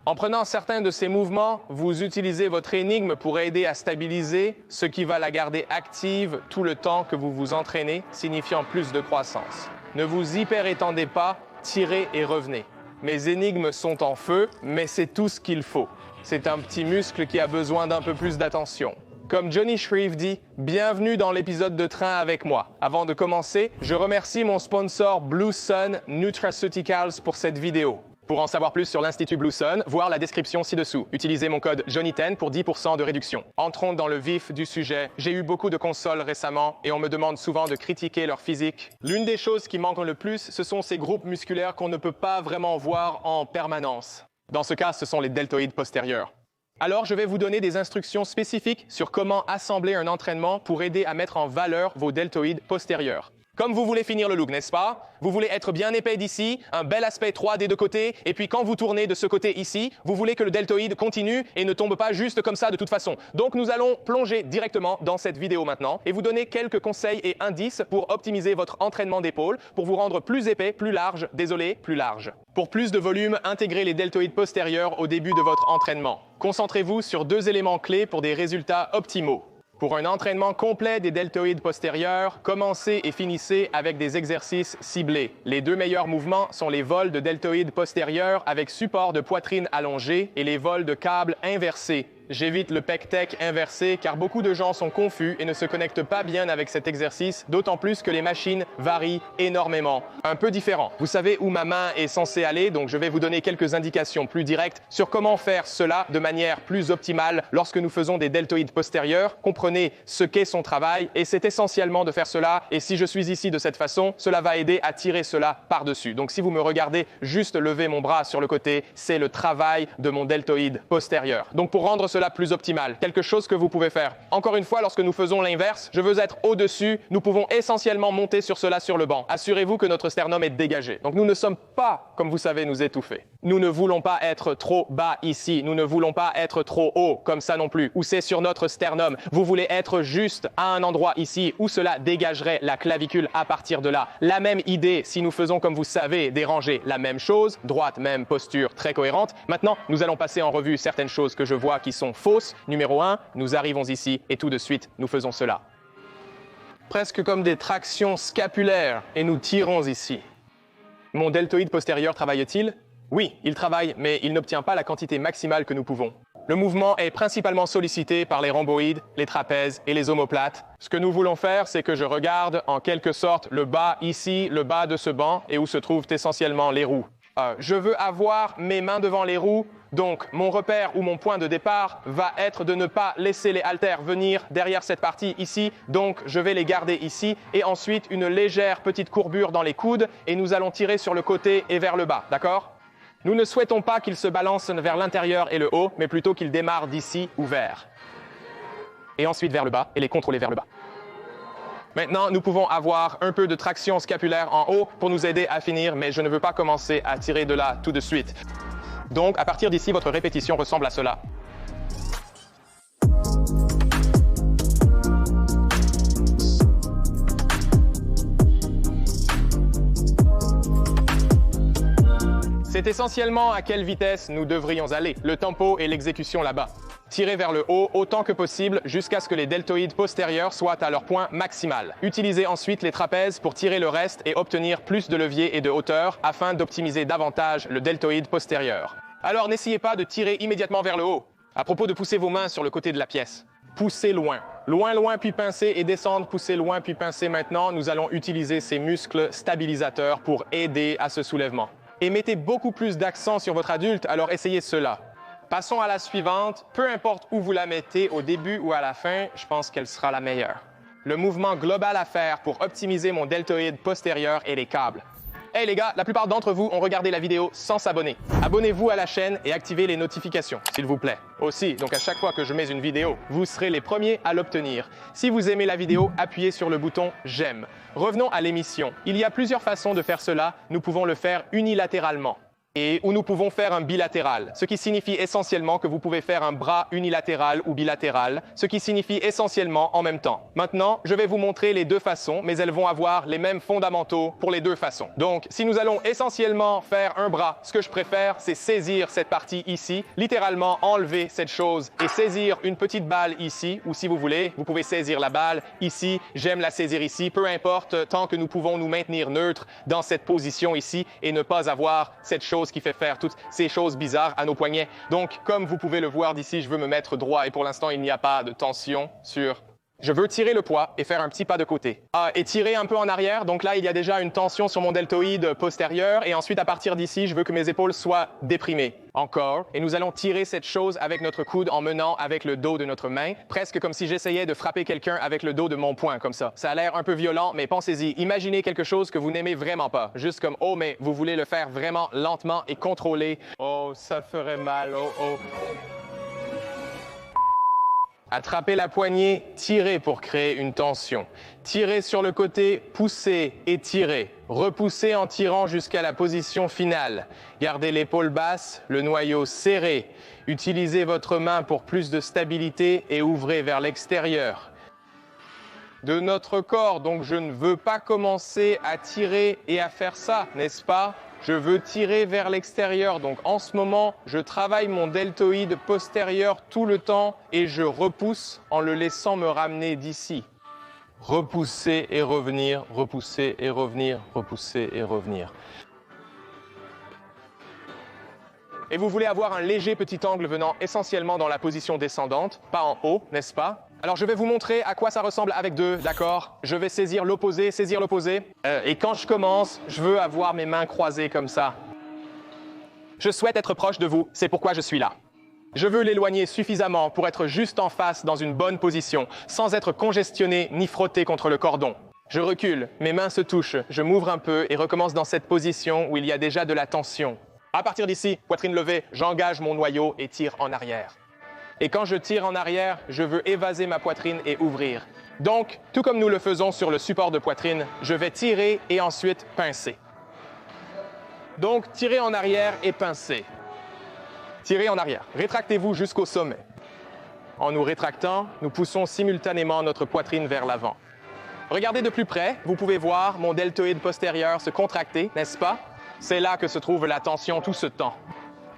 En prenant certains de ces mouvements, vous utilisez votre énigme pour aider à stabiliser, ce qui va la garder active tout le temps que vous vous entraînez, signifiant plus de croissance. Ne vous hyper-étendez pas, tirez et revenez. Mes énigmes sont en feu, mais c'est tout ce qu'il faut. C'est un petit muscle qui a besoin d'un peu plus d'attention. Comme Johnny Shreve dit, bienvenue dans l'épisode de train avec moi. Avant de commencer, je remercie mon sponsor Blue Sun Nutraceuticals pour cette vidéo. Pour en savoir plus sur l'Institut Blue Sun, voir la description ci-dessous. Utilisez mon code Johnny10 pour 10% de réduction. Entrons dans le vif du sujet. J'ai eu beaucoup de consoles récemment et on me demande souvent de critiquer leur physique. L'une des choses qui manquent le plus, ce sont ces groupes musculaires qu'on ne peut pas vraiment voir en permanence. Dans ce cas, ce sont les deltoïdes postérieurs. Alors, je vais vous donner des instructions spécifiques sur comment assembler un entraînement pour aider à mettre en valeur vos deltoïdes postérieurs. Comme vous voulez finir le look, n'est-ce pas? Vous voulez être bien épais d'ici, un bel aspect 3 des deux côtés, et puis quand vous tournez de ce côté ici, vous voulez que le deltoïde continue et ne tombe pas juste comme ça de toute façon. Donc nous allons plonger directement dans cette vidéo maintenant et vous donner quelques conseils et indices pour optimiser votre entraînement d'épaule, pour vous rendre plus épais, plus large, plus large. Pour plus de volume, intégrez les deltoïdes postérieurs au début de votre entraînement. Concentrez-vous sur 2 éléments clés pour des résultats optimaux. Pour un entraînement complet des deltoïdes postérieurs, commencez et finissez avec des exercices ciblés. Les 2 meilleurs mouvements sont les vols de deltoïdes postérieurs avec support de poitrine allongé et les vols de câbles inversés. J'évite le pec-tech inversé car beaucoup de gens sont confus et ne se connectent pas bien avec cet exercice, d'autant plus que les machines varient énormément. Un peu différent. Vous savez où ma main est censée aller, donc je vais vous donner quelques indications plus directes sur comment faire cela de manière plus optimale lorsque nous faisons des deltoïdes postérieurs. Comprenez ce qu'est son travail et c'est essentiellement de faire cela. Et si je suis ici de cette façon, cela va aider à tirer cela par-dessus. Donc si vous me regardez juste lever mon bras sur le côté, c'est le travail de mon deltoïde postérieur. Donc pour rendre cela plus optimal, quelque chose que vous pouvez faire. Encore une fois, lorsque nous faisons l'inverse, je veux être au-dessus, nous pouvons essentiellement monter sur cela sur le banc. Assurez-vous que notre sternum est dégagé. Donc nous ne sommes pas, comme vous savez, nous étouffer. Nous ne voulons pas être trop bas ici, nous ne voulons pas être trop haut, comme ça non plus, où c'est sur notre sternum. Vous voulez être juste à un endroit ici où cela dégagerait la clavicule à partir de là. La même idée, si nous faisons, comme vous savez, des rangées, la même chose, droite, même posture, très cohérente. Maintenant, nous allons passer en revue certaines choses que je vois qui sont fausses. Numéro 1, nous arrivons ici et tout de suite, nous faisons cela. Presque comme des tractions scapulaires et nous tirons ici. Mon deltoïde postérieur travaille-t-il? Oui, il travaille, mais il n'obtient pas la quantité maximale que nous pouvons. Le mouvement est principalement sollicité par les rhomboïdes, les trapèzes et les omoplates. Ce que nous voulons faire, c'est que je regarde en quelque sorte le bas ici, le bas de ce banc, et où se trouvent essentiellement les roues. Je veux avoir mes mains devant les roues, donc mon repère ou mon point de départ va être de ne pas laisser les haltères venir derrière cette partie ici, donc je vais les garder ici, et ensuite une légère petite courbure dans les coudes, et nous allons tirer sur le côté et vers le bas, d'accord? Nous ne souhaitons pas qu'il se balance vers l'intérieur et le haut, mais plutôt qu'il démarre d'ici ou vers. Et ensuite vers le bas, et les contrôler vers le bas. Maintenant, nous pouvons avoir un peu de traction scapulaire en haut pour nous aider à finir, mais je ne veux pas commencer à tirer de là tout de suite. Donc, à partir d'ici, votre répétition ressemble à cela. C'est essentiellement à quelle vitesse nous devrions aller, le tempo et l'exécution là-bas. Tirez vers le haut autant que possible jusqu'à ce que les deltoïdes postérieurs soient à leur point maximal. Utilisez ensuite les trapèzes pour tirer le reste et obtenir plus de levier et de hauteur afin d'optimiser davantage le deltoïde postérieur. Alors n'essayez pas de tirer immédiatement vers le haut. À propos de pousser vos mains sur le côté de la pièce. Poussez loin. Loin, loin, puis pincer et descendre, pousser loin, puis pincer. Maintenant, nous allons utiliser ces muscles stabilisateurs pour aider à ce soulèvement. Et mettez beaucoup plus d'accent sur votre adulte, alors essayez cela. Passons à la suivante. Peu importe où vous la mettez, au début ou à la fin, je pense qu'elle sera la meilleure. Le mouvement global à faire pour optimiser mon deltoïde postérieur et les câbles. Hey les gars, la plupart d'entre vous ont regardé la vidéo sans s'abonner. Abonnez-vous à la chaîne et activez les notifications, s'il vous plaît. Aussi, donc à chaque fois que je mets une vidéo, vous serez les premiers à l'obtenir. Si vous aimez la vidéo, appuyez sur le bouton « J'aime ». Revenons à l'émission. Il y a plusieurs façons de faire cela. Nous pouvons le faire unilatéralement. et où nous pouvons faire un bilatéral, ce qui signifie essentiellement que vous pouvez faire un bras unilatéral ou bilatéral, ce qui signifie essentiellement en même temps. Maintenant, je vais vous montrer les deux façons, mais elles vont avoir les mêmes fondamentaux pour les deux façons. Donc, si nous allons essentiellement faire un bras, ce que je préfère, c'est saisir cette partie ici, littéralement enlever cette chose et saisir une petite balle ici, ou si vous voulez, vous pouvez saisir la balle ici, j'aime la saisir ici, peu importe, tant que nous pouvons nous maintenir neutres dans cette position ici et ne pas avoir cette chose qui fait faire toutes ces choses bizarres à nos poignets. Donc, comme vous pouvez le voir d'ici, je veux me mettre droit et pour l'instant, il n'y a pas de tension sur... Je veux tirer le poids et faire un petit pas de côté. Et tirer un peu en arrière. Donc là, il y a déjà une tension sur mon deltoïde postérieur. Et ensuite, à partir d'ici, je veux que mes épaules soient déprimées. Encore. Et nous allons tirer cette chose avec notre coude en menant avec le dos de notre main. Presque comme si j'essayais de frapper quelqu'un avec le dos de mon poing, comme ça. Ça a l'air un peu violent, mais pensez-y. Imaginez quelque chose que vous n'aimez vraiment pas. Juste comme, oh, mais vous voulez le faire vraiment lentement et contrôlé. Oh, ça ferait mal. Oh, oh. Attrapez la poignée, tirez pour créer une tension. Tirez sur le côté, poussez et tirez. Repoussez en tirant jusqu'à la position finale. Gardez l'épaule basse, le noyau serré. Utilisez votre main pour plus de stabilité et ouvrez vers l'extérieur de notre corps. Donc je ne veux pas commencer à tirer et à faire ça, n'est-ce pas? Je veux tirer vers l'extérieur. Donc en ce moment, je travaille mon deltoïde postérieur tout le temps et je repousse en le laissant me ramener d'ici. Repousser et revenir, repousser et revenir, repousser et revenir. Et vous voulez avoir un léger petit angle venant essentiellement dans la position descendante, pas en haut, n'est-ce pas? Alors je vais vous montrer à quoi ça ressemble avec deux, d'accord? Je vais saisir l'opposé. Et quand je commence, je veux avoir mes mains croisées comme ça. Je souhaite être proche de vous, c'est pourquoi je suis là. Je veux l'éloigner suffisamment pour être juste en face dans une bonne position, sans être congestionné ni frotté contre le cordon. Je recule, mes mains se touchent, je m'ouvre un peu et recommence dans cette position où il y a déjà de la tension. À partir d'ici, poitrine levée, j'engage mon noyau et tire en arrière. Et quand je tire en arrière, je veux évaser ma poitrine et ouvrir. Donc, tout comme nous le faisons sur le support de poitrine, je vais tirer et ensuite pincer. Donc, tirez en arrière et pincez. Tirez en arrière. Rétractez-vous jusqu'au sommet. En nous rétractant, nous poussons simultanément notre poitrine vers l'avant. Regardez de plus près, vous pouvez voir mon deltoïde postérieur se contracter, n'est-ce pas? C'est là que se trouve la tension tout ce temps.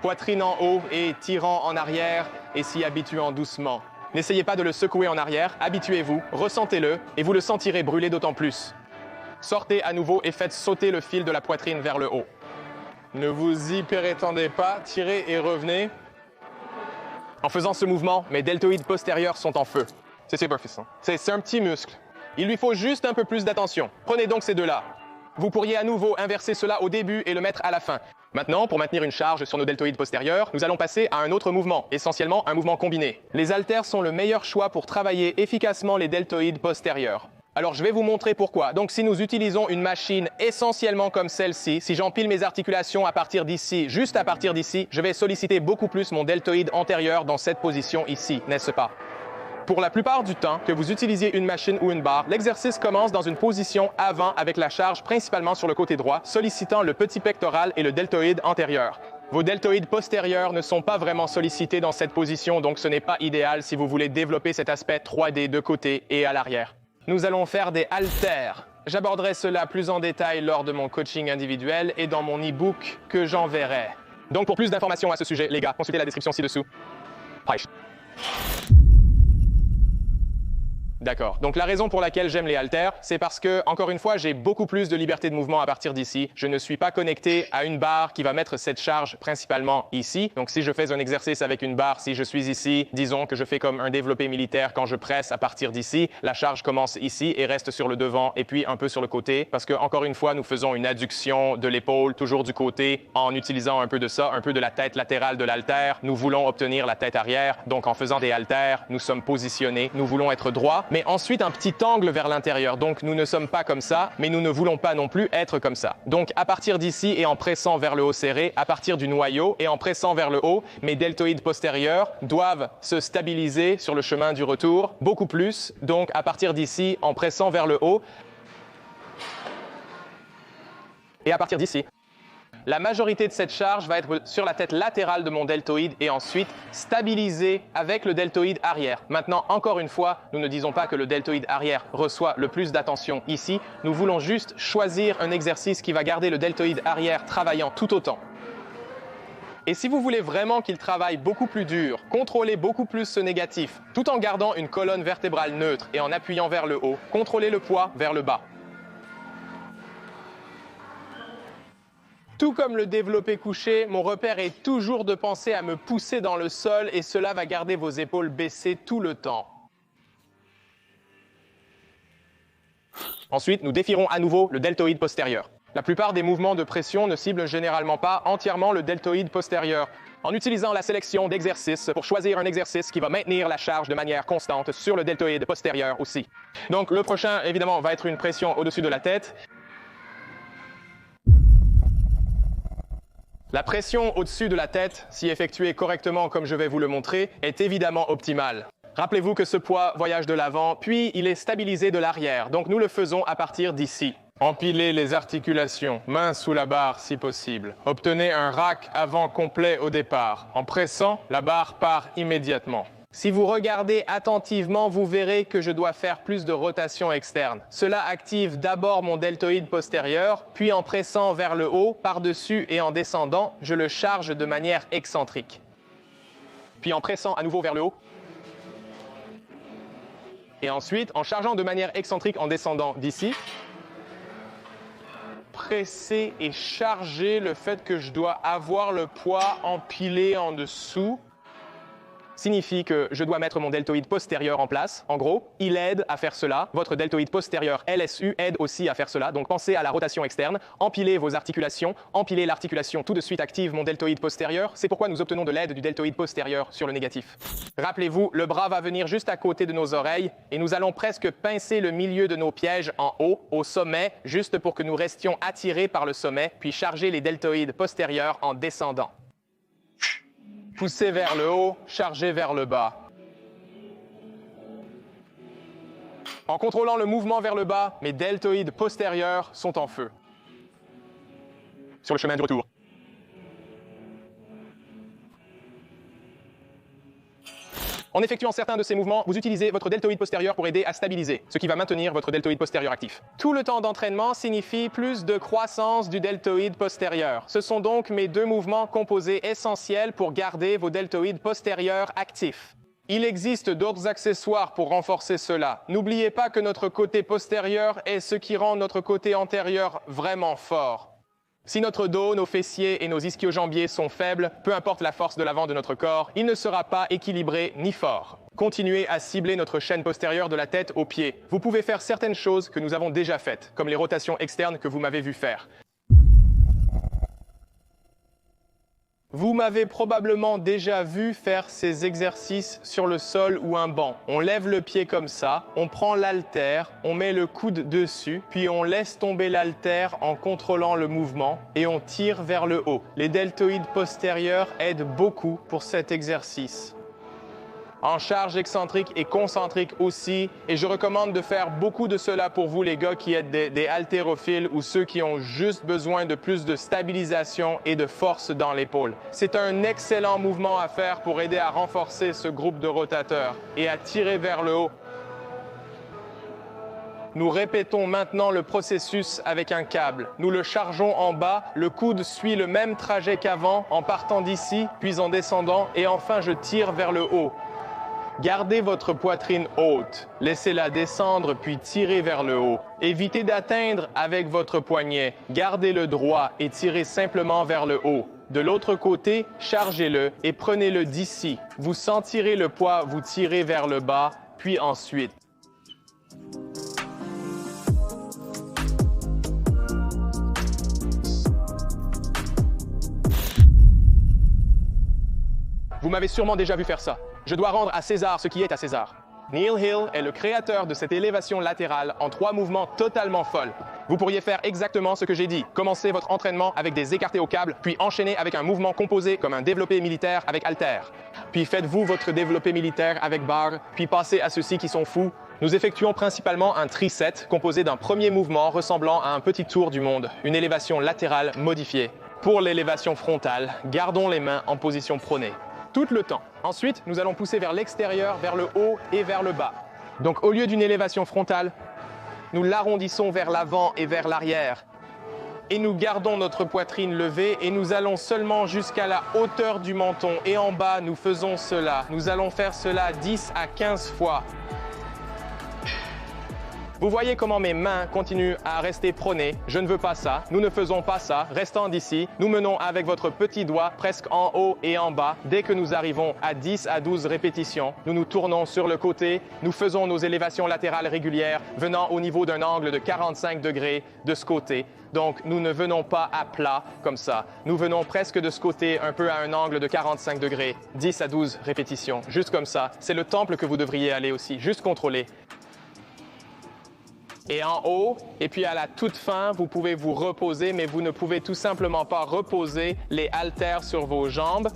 Poitrine en haut et tirant en arrière et s'y habituant doucement. N'essayez pas de le secouer en arrière, habituez-vous, ressentez-le et vous le sentirez brûler d'autant plus. Sortez à nouveau et faites sauter le fil de la poitrine vers le haut. Ne vous hyperétendez pas, tirez et revenez. En faisant ce mouvement, mes deltoïdes postérieurs sont en feu. C'est superficiel. C'est un petit muscle. Il lui faut juste un peu plus d'attention. Prenez donc ces deux-là. Vous pourriez à nouveau inverser cela au début et le mettre à la fin. Maintenant, pour maintenir une charge sur nos deltoïdes postérieurs, nous allons passer à un autre mouvement, essentiellement un mouvement combiné. Les haltères sont le meilleur choix pour travailler efficacement les deltoïdes postérieurs. Alors, je vais vous montrer pourquoi. Donc, si nous utilisons une machine essentiellement comme celle-ci, si j'empile mes articulations à partir d'ici, juste à partir d'ici, je vais solliciter beaucoup plus mon deltoïde antérieur dans cette position ici, n'est-ce pas? Pour la plupart du temps que vous utilisiez une machine ou une barre, l'exercice commence dans une position avant avec la charge principalement sur le côté droit, sollicitant le petit pectoral et le deltoïde antérieur. Vos deltoïdes postérieurs ne sont pas vraiment sollicités dans cette position, donc ce n'est pas idéal si vous voulez développer cet aspect 3D de côté et à l'arrière. Nous allons faire des haltères. J'aborderai cela plus en détail lors de mon coaching individuel et dans mon e-book que j'enverrai. Donc pour plus d'informations à ce sujet, les gars, consultez la description ci-dessous. Bye. D'accord. Donc la raison pour laquelle j'aime les haltères, c'est parce que, encore une fois, j'ai beaucoup plus de liberté de mouvement à partir d'ici. Je ne suis pas connecté à une barre qui va mettre cette charge principalement ici. Donc si je fais un exercice avec une barre, si je suis ici, disons que je fais comme un développé militaire quand je presse à partir d'ici, la charge commence ici et reste sur le devant et puis un peu sur le côté. Parce que, encore une fois, nous faisons une adduction de l'épaule toujours du côté en utilisant un peu de ça, un peu de la tête latérale de l'haltère. Nous voulons obtenir la tête arrière. Donc en faisant des haltères, nous sommes positionnés. Nous voulons être droits. Mais ensuite un petit angle vers l'intérieur. Donc nous ne sommes pas comme ça, mais nous ne voulons pas non plus être comme ça. Donc à partir d'ici et en pressant vers le haut serré, à partir du noyau et en pressant vers le haut, mes deltoïdes postérieurs doivent se stabiliser sur le chemin du retour beaucoup plus. Donc à partir d'ici, en pressant vers le haut et à partir d'ici. La majorité de cette charge va être sur la tête latérale de mon deltoïde et ensuite stabilisée avec le deltoïde arrière. Maintenant, encore une fois, nous ne disons pas que le deltoïde arrière reçoit le plus d'attention ici. Nous voulons juste choisir un exercice qui va garder le deltoïde arrière travaillant tout autant. Et si vous voulez vraiment qu'il travaille beaucoup plus dur, contrôlez beaucoup plus ce négatif, tout en gardant une colonne vertébrale neutre et en appuyant vers le haut, contrôlez le poids vers le bas. Tout comme le développé couché, mon repère est toujours de penser à me pousser dans le sol et cela va garder vos épaules baissées tout le temps. Ensuite, nous défierons à nouveau le deltoïde postérieur. La plupart des mouvements de pression ne ciblent généralement pas entièrement le deltoïde postérieur. En utilisant la sélection d'exercices pour choisir un exercice qui va maintenir la charge de manière constante sur le deltoïde postérieur aussi. Donc le prochain, évidemment, va être une pression au-dessus de la tête. La pression au-dessus de la tête, si effectuée correctement comme je vais vous le montrer, est évidemment optimale. Rappelez-vous que ce poids voyage de l'avant, puis il est stabilisé de l'arrière, donc nous le faisons à partir d'ici. Empilez les articulations, mains sous la barre si possible. Obtenez un rack avant complet au départ. En pressant, la barre part immédiatement. Si vous regardez attentivement, vous verrez que je dois faire plus de rotation externe. Cela active d'abord mon deltoïde postérieur, puis en pressant vers le haut, par-dessus et en descendant, je le charge de manière excentrique. Puis en pressant à nouveau vers le haut. Et ensuite, en chargeant de manière excentrique en descendant d'ici, presser et charger le fait que je dois avoir le poids empilé en dessous signifie que je dois mettre mon deltoïde postérieur en place. En gros, il aide à faire cela. Votre deltoïde postérieur LSU aide aussi à faire cela. Donc pensez à la rotation externe, empilez vos articulations, empilez l'articulation tout de suite active mon deltoïde postérieur. C'est pourquoi nous obtenons de l'aide du deltoïde postérieur sur le négatif. Rappelez-vous, le bras va venir juste à côté de nos oreilles et nous allons presque pincer le milieu de nos pièges en haut, au sommet, juste pour que nous restions attirés par le sommet, puis charger les deltoïdes postérieurs en descendant. Poussez vers le haut, chargez vers le bas. En contrôlant le mouvement vers le bas, mes deltoïdes postérieurs sont en feu. Sur le chemin du retour. En effectuant certains de ces mouvements, vous utilisez votre deltoïde postérieur pour aider à stabiliser, ce qui va maintenir votre deltoïde postérieur actif. Tout le temps d'entraînement signifie plus de croissance du deltoïde postérieur. Ce sont donc mes deux mouvements composés essentiels pour garder vos deltoïdes postérieurs actifs. Il existe d'autres accessoires pour renforcer cela. N'oubliez pas que notre côté postérieur est ce qui rend notre côté antérieur vraiment fort. Si notre dos, nos fessiers et nos ischio-jambiers sont faibles, peu importe la force de l'avant de notre corps, il ne sera pas équilibré ni fort. Continuez à cibler notre chaîne postérieure de la tête aux pieds. Vous pouvez faire certaines choses que nous avons déjà faites, comme les rotations externes que vous m'avez vu faire. Vous m'avez probablement déjà vu faire ces exercices sur le sol ou un banc. On lève le pied comme ça, on prend l'haltère, on met le coude dessus, puis on laisse tomber l'haltère en contrôlant le mouvement et on tire vers le haut. Les deltoïdes postérieurs aident beaucoup pour cet exercice. En charge excentrique et concentrique aussi, et je recommande de faire beaucoup de cela pour vous les gars qui êtes des haltérophiles ou ceux qui ont juste besoin de plus de stabilisation et de force dans l'épaule. C'est un excellent mouvement à faire pour aider à renforcer ce groupe de rotateurs et à tirer vers le haut. Nous répétons maintenant le processus avec un câble. Nous le chargeons en bas, le coude suit le même trajet qu'avant en partant d'ici, puis en descendant, et enfin je tire vers le haut. Gardez votre poitrine haute, laissez-la descendre puis tirez vers le haut. Évitez d'atteindre avec votre poignet, gardez-le droit et tirez simplement vers le haut. De l'autre côté, chargez-le et prenez-le d'ici. Vous sentirez le poids vous tirer vers le bas, puis ensuite. Vous m'avez sûrement déjà vu faire ça. Je dois rendre à César ce qui est à César. Neil Hill est le créateur de cette élévation latérale en 3 mouvements totalement folles. Vous pourriez faire exactement ce que j'ai dit. Commencez votre entraînement avec des écartés au câble, puis enchaînez avec un mouvement composé comme un développé militaire avec haltère. Puis faites-vous votre développé militaire avec barre, puis passez à ceux-ci qui sont fous. Nous effectuons principalement un triset composé d'un premier mouvement ressemblant à un petit tour du monde, une élévation latérale modifiée. Pour l'élévation frontale, gardons les mains en position pronée, tout le temps. Ensuite, nous allons pousser vers l'extérieur, vers le haut et vers le bas. Donc au lieu d'une élévation frontale, nous l'arrondissons vers l'avant et vers l'arrière. Et nous gardons notre poitrine levée et nous allons seulement jusqu'à la hauteur du menton. Et en bas, nous faisons cela. Nous allons faire cela 10 à 15 fois. Vous voyez comment mes mains continuent à rester pronées. Je ne veux pas ça. Nous ne faisons pas ça. Restant d'ici, nous menons avec votre petit doigt presque en haut et en bas. Dès que nous arrivons à 10 à 12 répétitions, nous nous tournons sur le côté. Nous faisons nos élévations latérales régulières venant au niveau d'un angle de 45 degrés de ce côté. Donc, nous ne venons pas à plat comme ça. Nous venons presque de ce côté, un peu à un angle de 45 degrés. 10 à 12 répétitions, juste comme ça. C'est le temple que vous devriez aller aussi, juste contrôler. Et en haut, et puis à la toute fin, vous pouvez vous reposer, mais vous ne pouvez tout simplement pas reposer les haltères sur vos jambes.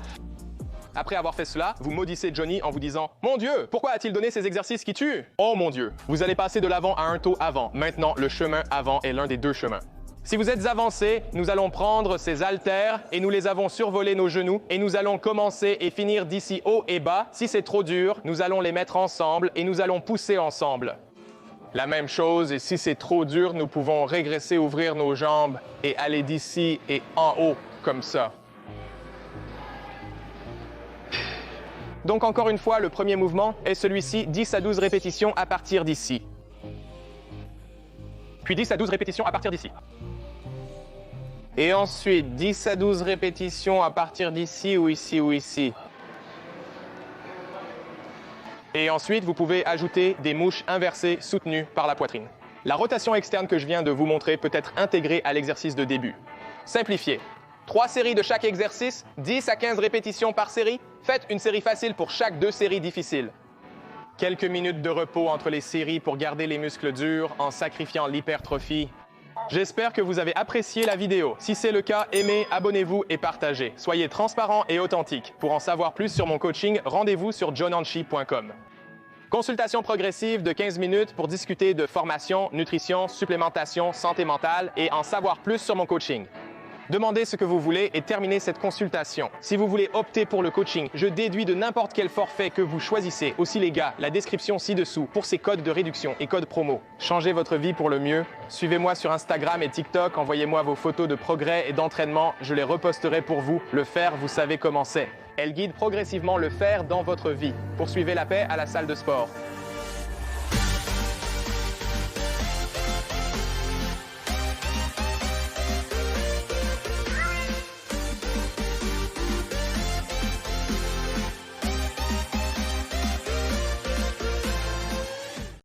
Après avoir fait cela, vous maudissez Johnny en vous disant « Mon Dieu, pourquoi a-t-il donné ces exercices qui tuent? Oh mon Dieu! » Vous allez passer de l'avant à un taux avant. Maintenant, le chemin avant est l'un des deux chemins. Si vous êtes avancé, nous allons prendre ces haltères et nous les avons survolés nos genoux et nous allons commencer et finir d'ici haut et bas. Si c'est trop dur, nous allons les mettre ensemble et nous allons pousser ensemble. La même chose, et si c'est trop dur, nous pouvons régresser, ouvrir nos jambes et aller d'ici et en haut, comme ça. Donc encore une fois, le premier mouvement est celui-ci, 10 à 12 répétitions à partir d'ici. Puis 10 à 12 répétitions à partir d'ici. Et ensuite, 10 à 12 répétitions à partir d'ici ou ici ou ici. Et ensuite, vous pouvez ajouter des mouches inversées soutenues par la poitrine. La rotation externe que je viens de vous montrer peut être intégrée à l'exercice de début. Simplifiez. 3 séries de chaque exercice, 10 à 15 répétitions par série. Faites une série facile pour chaque 2 séries difficiles. Quelques minutes de repos entre les séries pour garder les muscles durs en sacrifiant l'hypertrophie. J'espère que vous avez apprécié la vidéo. Si c'est le cas, aimez, abonnez-vous et partagez. Soyez transparent et authentique. Pour en savoir plus sur mon coaching, rendez-vous sur johnanchi.com. Consultation progressive de 15 minutes pour discuter de formation, nutrition, supplémentation, santé mentale et en savoir plus sur mon coaching. Demandez ce que vous voulez et terminez cette consultation. Si vous voulez opter pour le coaching, je déduis de n'importe quel forfait que vous choisissez. Aussi les gars, la description ci-dessous pour ces codes de réduction et codes promo. Changez votre vie pour le mieux. Suivez-moi sur Instagram et TikTok. Envoyez-moi vos photos de progrès et d'entraînement. Je les reposterai pour vous. Le faire, vous savez comment c'est. Elle guide progressivement le faire dans votre vie. Poursuivez la paix à la salle de sport.